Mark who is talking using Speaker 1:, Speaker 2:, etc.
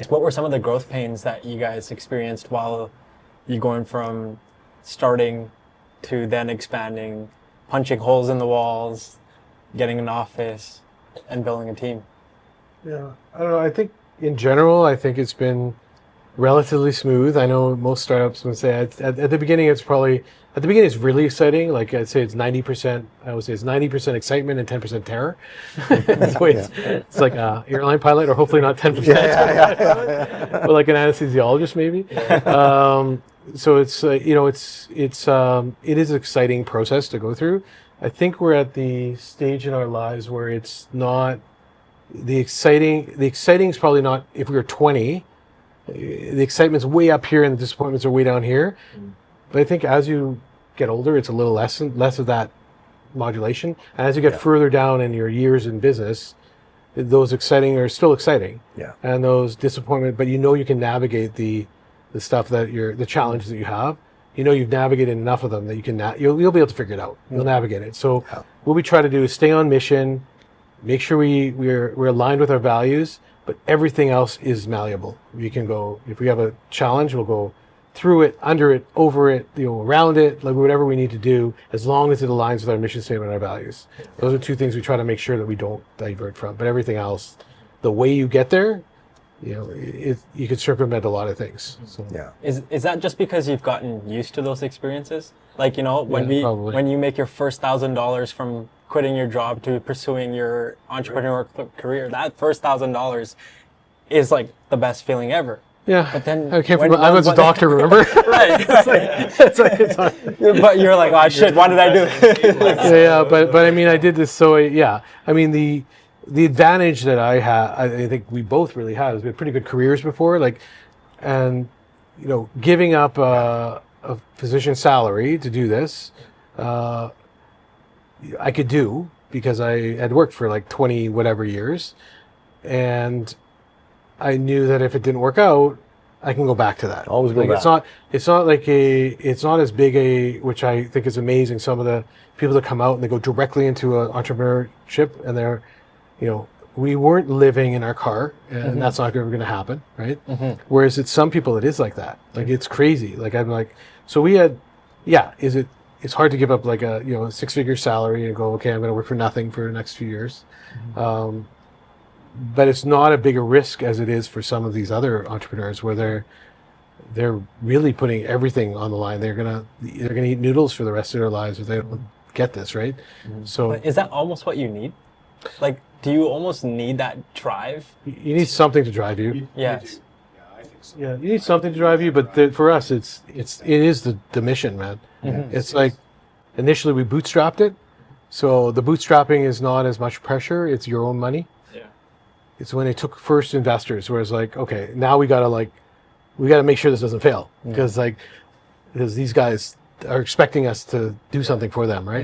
Speaker 1: What were some of the growth pains that you guys experienced while you going from starting to then expanding, punching holes in the walls, getting an office, and building a team?
Speaker 2: Yeah, I don't know. I think in general, I think it's been relatively smooth. I know most startups would say at the beginning, it's really exciting. Like I'd say it's 90%, I would say it's 90% excitement and 10% terror. That's the way it's like an airline pilot, or hopefully not 10%. But like an anesthesiologist maybe. So it's, it is an exciting process to go through. I think we're at the stage in our lives where it's not, the exciting is probably not, if we were 20, the excitement's way up here and the disappointments are way down here. But I think as you get older, it's a little less of that modulation. And as you get further down in your years in business, those exciting are still exciting. Yeah. And those disappointment, but you can navigate the stuff that the challenges that you have. You've navigated enough of them that you'll be able to figure it out. You'll navigate it. So what we try to do is stay on mission, make sure we're aligned with our values, but everything else is malleable. We can go, if we have a challenge, we'll go through it, under it, over it, around it, like whatever we need to do, as long as it aligns with our mission statement and our values. Those are two things we try to make sure that we don't divert from. But everything else, the way you get there, you could circumvent a lot of things. So. Yeah.
Speaker 1: Is that just because you've gotten used to those experiences? Like, when you make your first $1,000 from quitting your job to pursuing your entrepreneurial career, that first $1,000 is like the best feeling ever.
Speaker 2: Yeah,
Speaker 1: but then
Speaker 2: I was a doctor, remember?
Speaker 1: Right. But you're like, oh shit, why did I do it?
Speaker 2: But I mean, I did this. So I mean, the advantage that I had, I think we both really had, is we had pretty good careers before, and giving up a physician salary to do this, I could do because I had worked for like 20 whatever years, and I knew that if it didn't work out, I can go back to that.
Speaker 3: Always go back.
Speaker 2: It's not as big which I think is amazing. Some of the people that come out and they go directly into entrepreneurship, and they're, we weren't living in our car, and that's not ever going to happen, right? Whereas it's some people, it is like that. Like it's crazy. Like I'm like, so we had, it's hard to give up like a 6-figure salary and go, okay, I'm going to work for nothing for the next few years. But it's not a bigger risk as it is for some of these other entrepreneurs, where they're really putting everything on the line. They're gonna eat noodles for the rest of their lives if they don't get this right. So
Speaker 1: but is that almost what you need? Like, do you almost need that drive?
Speaker 2: You need something to drive you.
Speaker 1: Yes.
Speaker 3: Yeah, I think so.
Speaker 2: Yeah, you need something to drive you. But for us, it is the mission, man. It's like initially we bootstrapped it, so the bootstrapping is not as much pressure. It's your own money. It's when they took first investors, where it's like, okay, now we gotta make sure this doesn't fail, because these guys are expecting us to do something for them, right?